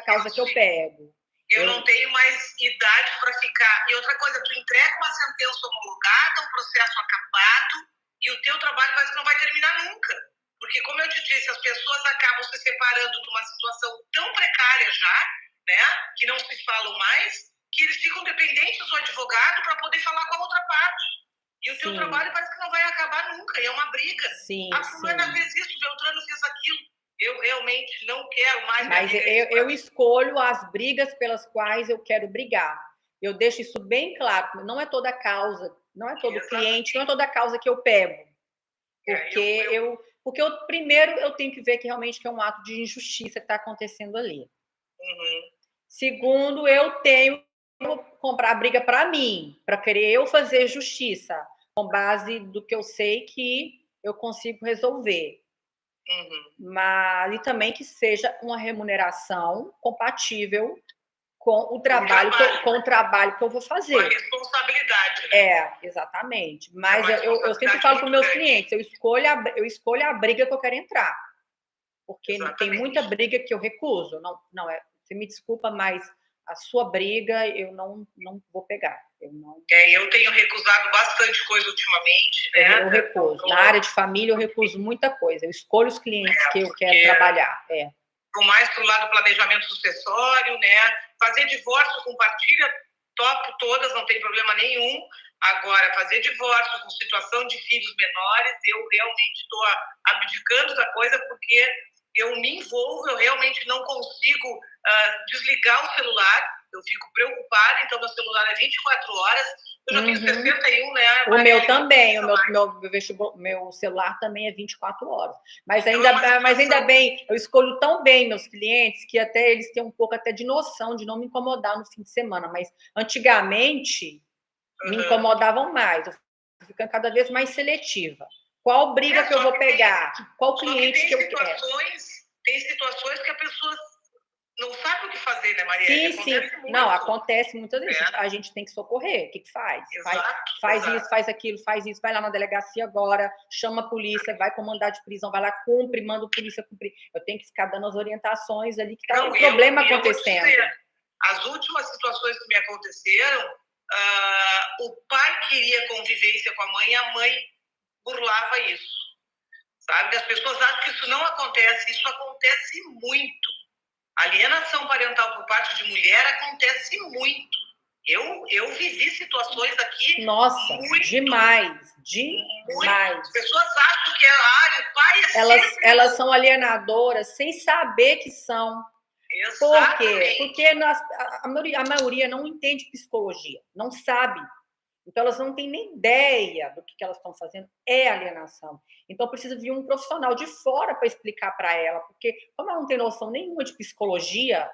causa que eu pego. Eu não tenho mais idade para ficar. E outra coisa, tu entrega uma sentença homologada, um processo acabado, e o teu trabalho parece que não vai terminar nunca. Porque, como eu te disse, as pessoas acabam se separando de uma situação tão precária já, né, que não se falam mais, que eles ficam dependentes do advogado para poder falar com a outra parte. E o teu trabalho parece que não vai acabar nunca, e é uma briga. A fulana fez isso, o Beltrano fez aquilo. Eu realmente não quero mais... Mas eu escolho as brigas pelas quais eu quero brigar. Eu deixo isso bem claro. Não é toda causa, não é todo cliente, não é toda causa que eu pego. Porque primeiro eu tenho que ver que realmente que é um ato de injustiça que está acontecendo ali. Segundo, eu tenho que comprar a briga para mim, para querer eu fazer justiça, com base do que eu sei que eu consigo resolver. Mas e também que seja uma remuneração compatível com o trabalho, com o trabalho que eu vou fazer. Com a responsabilidade. Né? Exatamente. Mas eu sempre falo para os meus clientes, eu escolho a briga que eu quero entrar. Porque tem muita briga que eu recuso. Não é, você me desculpa, mas a sua briga eu não vou pegar. Eu tenho recusado bastante coisa ultimamente, né? Eu recuso. Na área de família, eu recuso muita coisa. Eu escolho os clientes que eu quero trabalhar. Vou mais para o lado do planejamento sucessório, né? Fazer divórcio com partilha, topo todas, não tem problema nenhum. Agora, fazer divórcio com situação de filhos menores, eu realmente estou abdicando da coisa porque eu me envolvo, eu realmente não consigo desligar o celular, eu fico preocupada, então meu celular é 24 horas, eu já tenho 61, né? O meu também, meu celular também é 24 horas. Mas ainda bem, eu escolho tão bem meus clientes que até eles têm um pouco até de noção de não me incomodar no fim de semana, mas antigamente me incomodavam mais, eu fico ficando cada vez mais seletiva. Qual briga que eu vou pegar? Qual cliente que eu quero? Tem situações que a pessoa não sabe o que fazer, né, Maria? Sim. Não, acontece muitas vezes. A gente tem que socorrer. O que faz? Faz isso, faz aquilo, faz isso. Vai lá na delegacia agora, chama a polícia, vai com mandado de prisão, vai lá, cumpre, manda a polícia cumprir. Eu tenho que ficar dando as orientações ali que tá um problema acontecendo. As últimas situações que me aconteceram, o pai queria convivência com a mãe burlava isso. Sabe? As pessoas acham que isso não acontece. Isso acontece muito. Alienação parental por parte de mulher acontece muito. Eu vivi situações aqui... Nossa, demais. As pessoas acham que o pai é elas são alienadoras sem saber que são. Por quê? Porque a maioria não entende psicologia, não sabe. Então, elas não têm nem ideia do que elas estão fazendo. É alienação. Então, precisa vir um profissional de fora para explicar para ela. Porque, como ela não tem noção nenhuma de psicologia,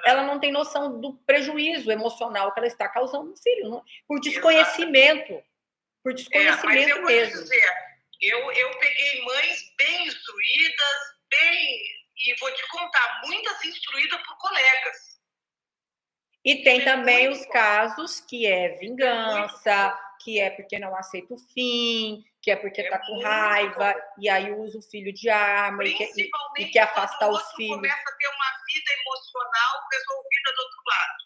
ela não tem noção do prejuízo emocional que ela está causando no filho. Por desconhecimento. Por desconhecimento mas eu mesmo. Vou te dizer, eu peguei mães bem instruídas, e vou te contar, muitas instruídas por colegas. E tem também os casos que é vingança, que é porque não aceita o fim, que é porque está com raiva, e aí usa o filho de arma e quer afastar o filho. Começa a ter uma vida emocional resolvida do outro lado.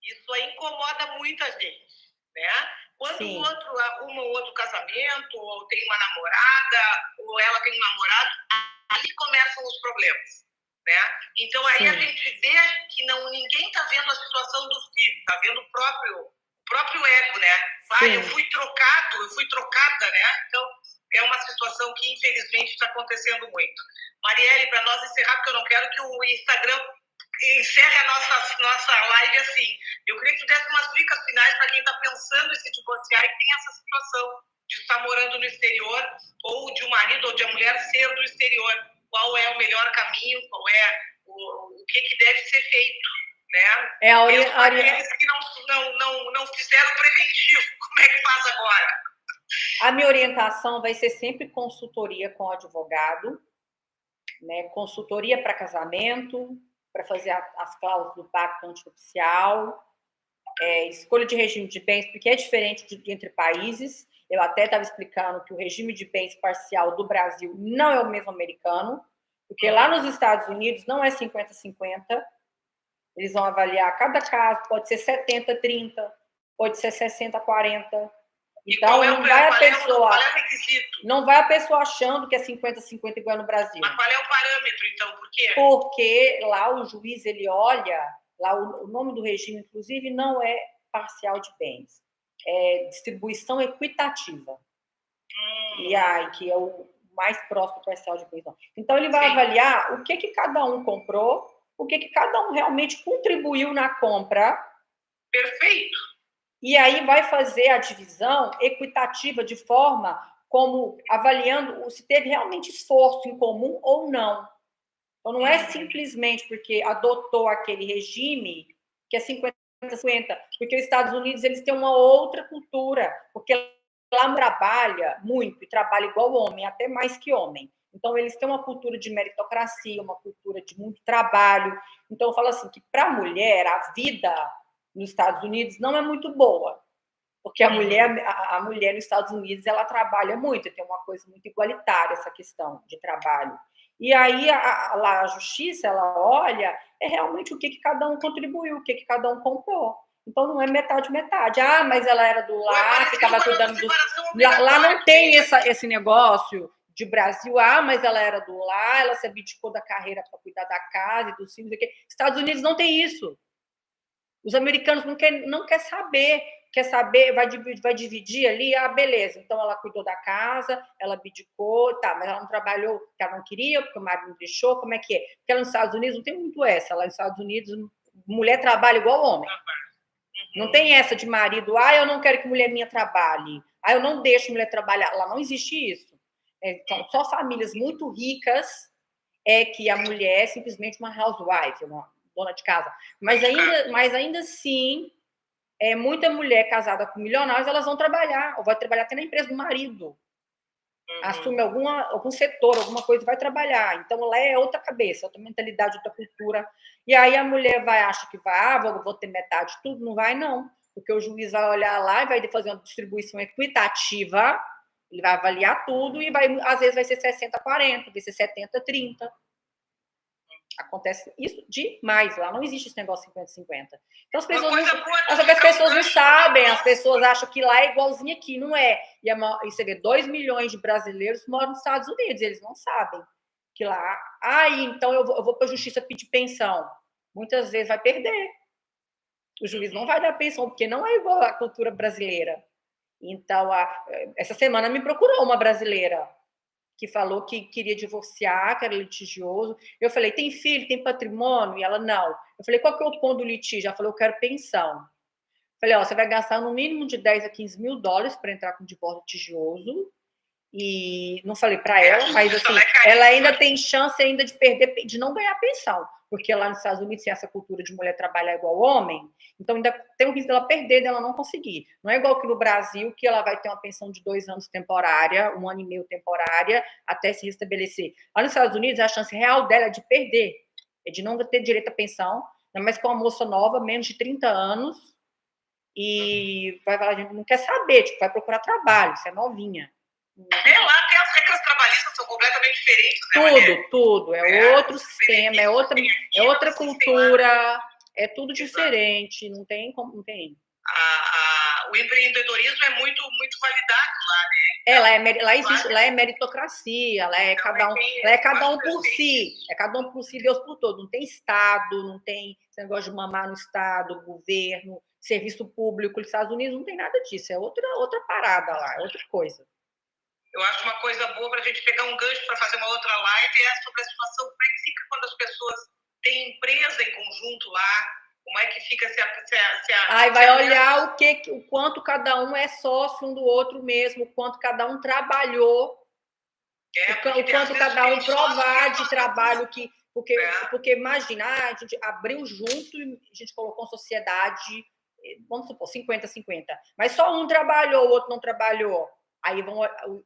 Isso aí incomoda muita gente, né? Quando o outro arruma um outro casamento, ou tem uma namorada, ou ela tem um namorado, ali começam os problemas. Né? Então aí a gente vê que ninguém está vendo a situação do filho, está vendo o próprio ego, né? Eu fui trocada, né? Então é uma situação que infelizmente está acontecendo muito. Marielle, para nós encerrar, porque eu não quero que o Instagram encerre a nossa live assim. Eu queria que tu desse umas dicas finais para quem está pensando em se divorciar e tem essa situação de estar morando no exterior, ou de um marido ou de uma mulher ser do exterior. Qual é o melhor caminho, qual é o que deve ser feito, né? Aqueles que não fizeram preventivo, como é que faz agora? A minha orientação vai ser sempre consultoria com o advogado, né? Consultoria para casamento, para fazer as cláusulas do pacto antinupcial, escolha de regime de bens, porque é diferente entre países. Eu até estava explicando que o regime de bens parcial do Brasil não é o mesmo americano, porque lá nos Estados Unidos não é 50-50, Eles vão avaliar cada caso, pode ser 70-30, pode ser 60-40. Então, não vai a pessoa... Qual é o requisito? Não vai a pessoa achando que é 50-50 igual no Brasil. Mas qual é o parâmetro, então? Por quê? Porque lá o juiz, ele olha... Lá o nome do regime, inclusive, não é parcial de bens. É distribuição equitativa. E aí, que é o mais próximo do parcial de bens. Então, ele vai avaliar o que cada um comprou, o que cada um realmente contribuiu na compra. Perfeito. E aí vai fazer a divisão equitativa de forma como avaliando se teve realmente esforço em comum ou não. Então, não é simplesmente porque adotou aquele regime que é 50-50, porque os Estados Unidos eles têm uma outra cultura, porque lá trabalha muito, e trabalha igual homem, até mais que homem. Então, eles têm uma cultura de meritocracia, uma cultura de muito trabalho. Então, eu falo assim, que para a mulher, a vida nos Estados Unidos não é muito boa, porque a mulher nos Estados Unidos, ela trabalha muito, tem uma coisa muito igualitária, essa questão de trabalho. E aí, lá a justiça, ela olha, é realmente o que cada um contribuiu, o que cada um comprou. Então, não é metade. Ah, mas ela era do lar, ficava cuidando dos... Lá não tem esse negócio de Brasil. Ah, mas ela era do lar, ela se abdicou da carreira para cuidar da casa e dos filhos. Estados Unidos não tem isso. Os americanos não quer saber. Quer saber, vai dividir ali, beleza. Então, ela cuidou da casa, ela abdicou, tá, mas ela não trabalhou porque ela não queria, porque o marido não deixou, como é que é? Porque lá nos Estados Unidos não tem muito essa. Lá nos Estados Unidos, mulher trabalha igual homem. Não tem essa de marido, eu não quero que mulher minha trabalhe. Eu não deixo mulher trabalhar. Lá não existe isso. Então, só famílias muito ricas é que a mulher é simplesmente uma housewife, uma dona de casa. Mas ainda assim, muita mulher casada com milionários, elas vão trabalhar, ou vai trabalhar até na empresa do marido. Assume algum setor, alguma coisa, vai trabalhar. Então, lá é outra cabeça, outra mentalidade, outra cultura. E aí a mulher acha que vai, vou ter metade de tudo. Não vai, não. Porque o juiz vai olhar lá e vai fazer uma distribuição equitativa, ele vai avaliar tudo e às vezes vai ser 60-40, vai ser 70-30. Acontece isso demais. Lá não existe esse negócio 50-50. Então, as pessoas não sabem, as pessoas acham que lá é igualzinho aqui, não é. E você vê, 2 milhões de brasileiros moram nos Estados Unidos, eles não sabem que lá... então eu vou para a justiça pedir pensão. Muitas vezes vai perder. O juiz não vai dar pensão, porque não é igual à cultura brasileira. Então, essa semana me procurou uma brasileira que falou que queria divorciar, que era litigioso. Eu falei, tem filho, tem patrimônio? E ela, não. Eu falei, qual que é o ponto do litígio? Ela falou, eu quero pensão. Eu falei, você vai gastar no mínimo de 10 a 15 mil dólares para entrar com divórcio litigioso. E não falei para ela, mas assim, ela ainda tem chance ainda de perder, de não ganhar pensão, porque lá nos Estados Unidos tem essa cultura de mulher trabalhar igual homem, então ainda tem o risco dela perder, dela não conseguir. Não é igual que no Brasil, que ela vai ter uma pensão de 2 anos temporária, 1 ano e meio temporária, até se restabelecer. Lá nos Estados Unidos, a chance real dela é de perder, é de não ter direito à pensão, mas com uma moça nova, menos de 30 anos, e vai falar, a gente não quer saber, vai procurar trabalho, você é novinha. Lá tem as regras trabalhistas são completamente diferentes. Tudo. É outro sistema, é outra cultura, é tudo diferente, não tem como, não tem. O empreendedorismo é muito validado lá, né? Lá é meritocracia, lá é cada um por si, Deus por todo. Não tem Estado, não tem esse negócio de mamar no Estado, governo, serviço público. Nos Estados Unidos não tem nada disso, é outra parada lá, é outra coisa. Eu acho uma coisa boa para a gente pegar um gancho para fazer uma outra live sobre a situação, como é que fica quando as pessoas têm empresa em conjunto lá, como é que fica vai olhar o quanto cada um é sócio um do outro mesmo, o quanto cada um trabalhou, o quanto cada um provar de trabalho porque imagina, a gente abriu junto e a gente colocou sociedade, vamos supor, 50-50, mas só um trabalhou, o outro não trabalhou. Aí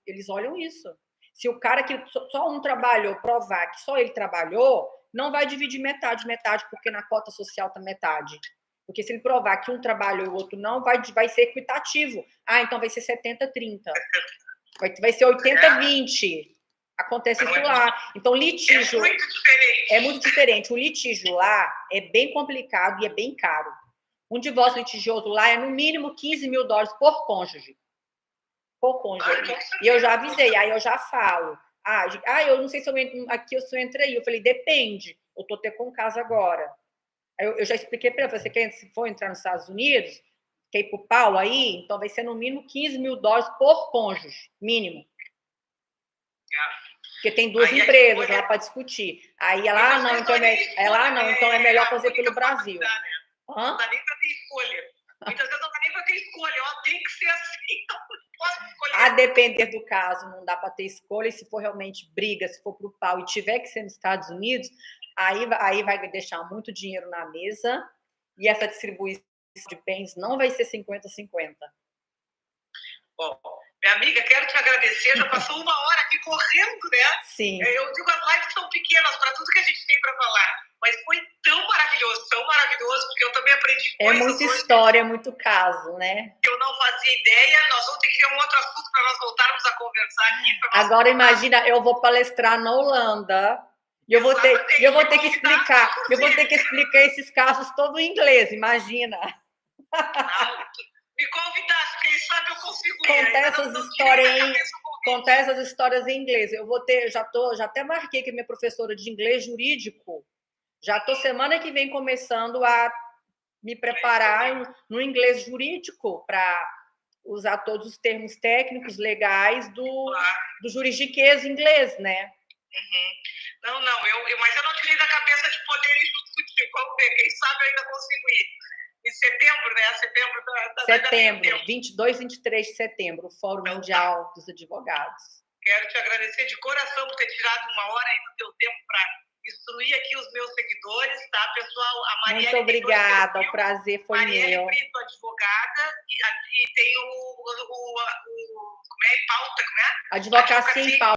eles olham isso. Se o cara que só um trabalhou provar que só ele trabalhou, não vai dividir metade, porque na cota social está metade. Porque se ele provar que um trabalhou e o outro não, vai ser equitativo. Então vai ser 70-30. Vai ser 80-20. Acontece isso lá. Então, litígio... É muito diferente. É muito diferente. O litígio lá é bem complicado e é bem caro. Um divórcio litigioso lá é, no mínimo, $15 mil por cônjuge. Por cônjuge. E eu já avisei, aí eu já falo. Eu não sei se eu entro aqui ou se eu entro aí. Eu falei, depende. Eu tô até com casa agora. Eu já expliquei para ela, se for entrar nos Estados Unidos, quer ir pro pau aí, então vai ser no mínimo $15 mil por cônjuge, mínimo. Porque tem duas empresas lá para discutir. Aí ela, não, então é melhor fazer pelo Brasil. Não dá nem para ter escolha. Muitas vezes não dá nem para ter escolha. Tem que ser assim, então não posso escolher. A depender do caso, não dá para ter escolha. E se for realmente briga, se for pro pau e tiver que ser nos Estados Unidos, aí vai deixar muito dinheiro na mesa e essa distribuição de bens não vai ser 50-50. Bom, minha amiga, quero te agradecer. Já passou 1 hora aqui correndo, né? Sim. Eu digo, as lives são pequenas para tudo que a gente tem para falar. Mas foi tão maravilhoso, porque eu também aprendi coisas. É muita história, é muito caso, né? Que eu não fazia ideia. Nós vamos ter que ter um outro assunto para nós voltarmos a conversar aqui. Agora, imagina, eu vou palestrar na Holanda. E eu vou ter que explicar esses casos todo em inglês, imagina. Não, me convidasse, quem sabe eu consigo Contar essas histórias em inglês. Eu já até marquei que minha professora de inglês jurídico, já estou semana que vem começando a me preparar no inglês jurídico para usar todos os termos técnicos legais do juridiquês inglês, né? Uhum. Não, mas eu não tirei da cabeça de poder ir discutir. Vamos ver, quem sabe eu ainda consigo ir. Em setembro, né? Setembro, 22, 23 de setembro, o Fórum Mundial dos Advogados. Quero te agradecer de coração por ter tirado 1 hora aí do teu tempo para instruir aqui os meus seguidores, tá, pessoal? A Marielle, muito obrigada, o prazer foi Marielle meu. Brito, advogada, e tem o como é? Pauta, como é? Advocacia em pauta.